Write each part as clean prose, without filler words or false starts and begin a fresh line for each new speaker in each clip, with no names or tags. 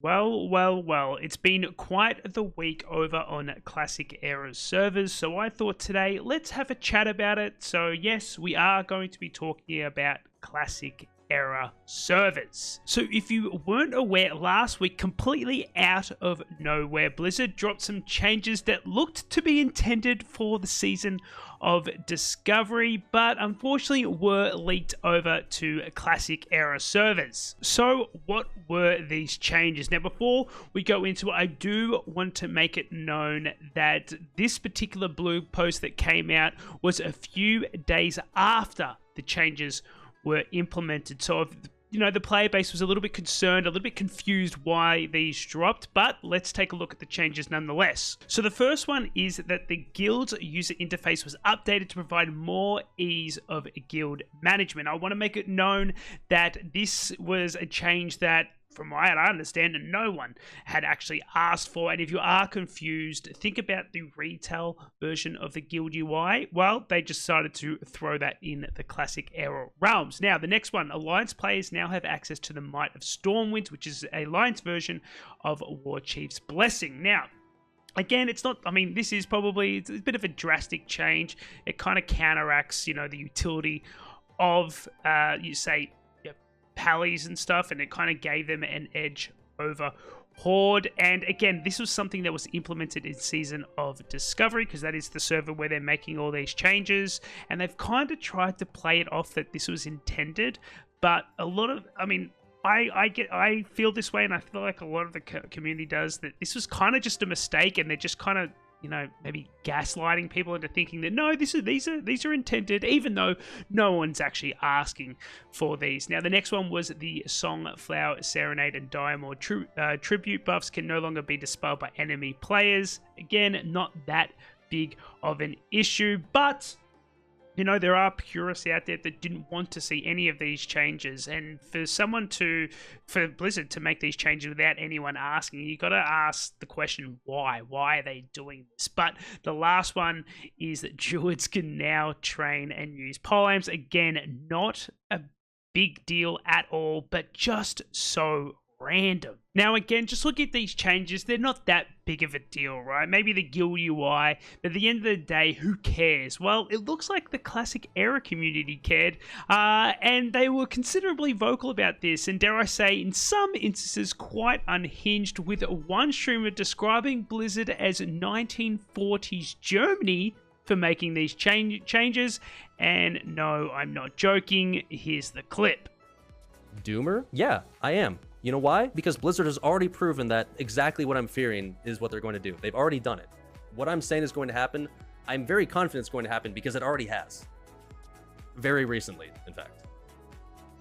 Well, it's been quite the week over on Classic Era's servers, so I thought today let's have a chat about it. So yes, we are going to be talking about Classic Era servers. So if you weren't aware, last week, completely out of nowhere, Blizzard dropped some changes that looked to be intended for the season of Discovery, but unfortunately were leaked over to Classic Era servers. So what were these changes? Now, before we go into it, I do want to make it known that this particular blog post that came out was a few days after the changes were implemented. So if the player base was a little bit concerned, a little bit confused why these dropped, but let's take a look at the changes nonetheless. So the first one is that the guild's user interface was updated to provide more ease of guild management. I want to make it known that this was a change that, from what I understand, no one had actually asked for. And if you are confused, think about the retail version of the guild UI. Well, they just decided to throw that in the Classic Era realms. Now, the next one, Alliance players now have access to the Might of Stormwinds, which is a Alliance version of War Chief's Blessing. Now, again, it's not, this is probably it's a bit of a drastic change. It kind of counteracts, the utility of, pallies and stuff, and it kind of gave them an edge over Horde. And again, this was something that was implemented in Season of Discovery, because that is the server where they're making all these changes, and they've kind of tried to play it off that this was intended, but a lot of, I feel this way, and I feel like a lot of the community does, that this was kind of just a mistake, and they're just kind of maybe gaslighting people into thinking that no, these are intended, even though no one's actually asking for these. Now, the next one was the Song, Flower, Serenade, and Diamond tribute buffs can no longer be dispelled by enemy players. Again, not that big of an issue, but there are purists out there that didn't want to see any of these changes, and for Blizzard to make these changes without anyone asking, you got to ask the question, why? Why are they doing this? But the last one is that druids can now train and use polearms. Again, not a big deal at all, but just so random. Now, again, just look at these changes. They're not that big of a deal, right? Maybe the guild UI, but at the end of the day, who cares? Well, it looks like the Classic Era community cared, and they were considerably vocal about this, and dare I say, in some instances, quite unhinged, with one streamer describing Blizzard as 1940s Germany for making these changes. And no, I'm not joking. Here's the clip.
Doomer? Yeah, I am. You know why? Because Blizzard has already proven that exactly what I'm fearing is what they're going to do. They've already done it. What I'm saying is going to happen, I'm very confident it's going to happen because it already has. Very recently, in fact.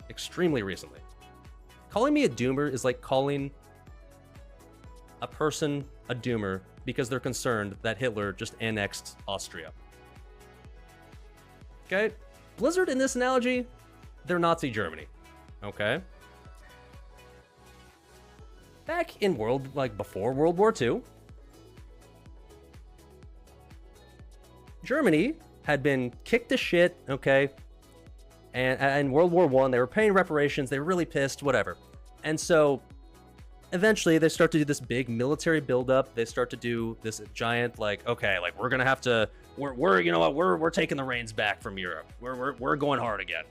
Extremely recently. Calling me a doomer is like calling a person a doomer because they're concerned that Hitler just annexed Austria. Okay? Blizzard, in this analogy, they're Nazi Germany. Okay? Back in before World War II, Germany had been kicked to shit, okay? And in World War I, they were paying reparations, they were really pissed, whatever. And so, eventually, they start to do this big military buildup. They start to do this giant, we're gonna have to, we're taking the reins back from Europe. We're going hard again.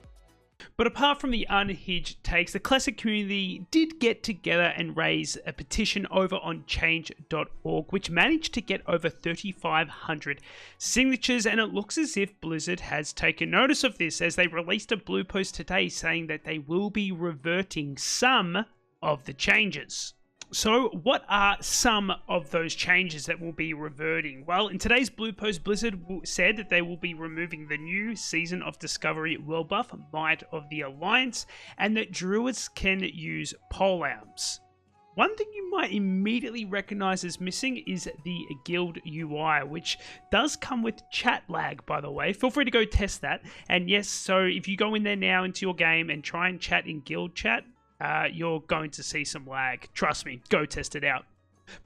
But apart from the unhinged takes, the Classic community did get together and raise a petition over on change.org, which managed to get over 3,500 signatures, and it looks as if Blizzard has taken notice of this, as they released a blue post today saying that they will be reverting some of the changes. So what are some of those changes that will be reverting? Well, in today's blue post, Blizzard said that they will be removing the new Season of Discovery world buff, Might of the Alliance, and that druids can use polearms. One thing you might immediately recognize as missing is the guild UI, which does come with chat lag, by the way. Feel free to go test that. And yes, so if you go in there now into your game and try and chat in guild chat, you're going to see some lag. Trust me, go test it out.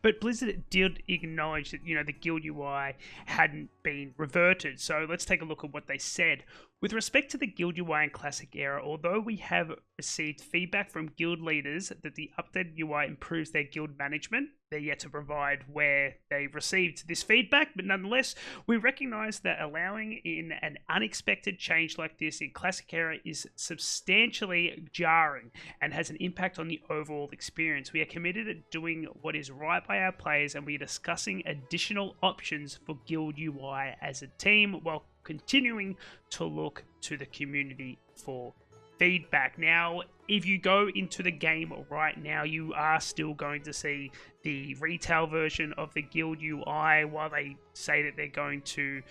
But Blizzard did acknowledge that, the guild UI hadn't been reverted. So let's take a look at what they said. With respect to the Guild UI and Classic era, although we have received feedback from guild leaders that the updated UI improves their guild management, they're yet to provide where they've received this feedback, but nonetheless, we recognize that allowing in an unexpected change like this in Classic era is substantially jarring and has an impact on the overall experience. We are committed to doing what is right by our players, and we are discussing additional options for Guild UI as a team while continuing to look to the community for feedback. Now, if you go into the game right now, you are still going to see the retail version of the Guild UI, while they say that they're going to,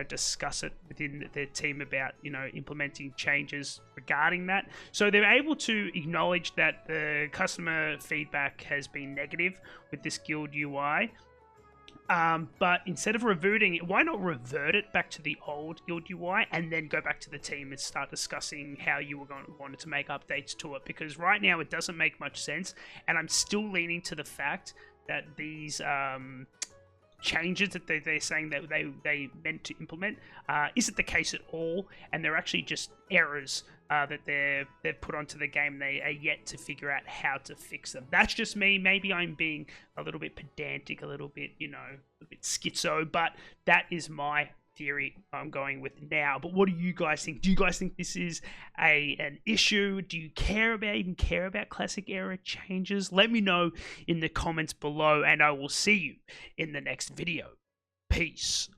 discuss it within their team about, implementing changes regarding that. So they're able to acknowledge that the customer feedback has been negative with this Guild UI. But instead of reverting it, why not revert it back to the old Guild UI and then go back to the team and start discussing how you were wanted to make updates to it? Because right now it doesn't make much sense, and I'm still leaning to the fact that these changes that they're saying that they meant to implement isn't the case at all, and they're actually just errors that they've put onto the game. They are yet to figure out how to fix them. That's just me. Maybe I'm being a little bit pedantic, a little bit, a bit schizo, but that is my theory I'm going with now. But what do you guys think? Do you guys think this is an issue? Do you even care about Classic era changes? Let me know in the comments below, and I will see you in the next video. Peace.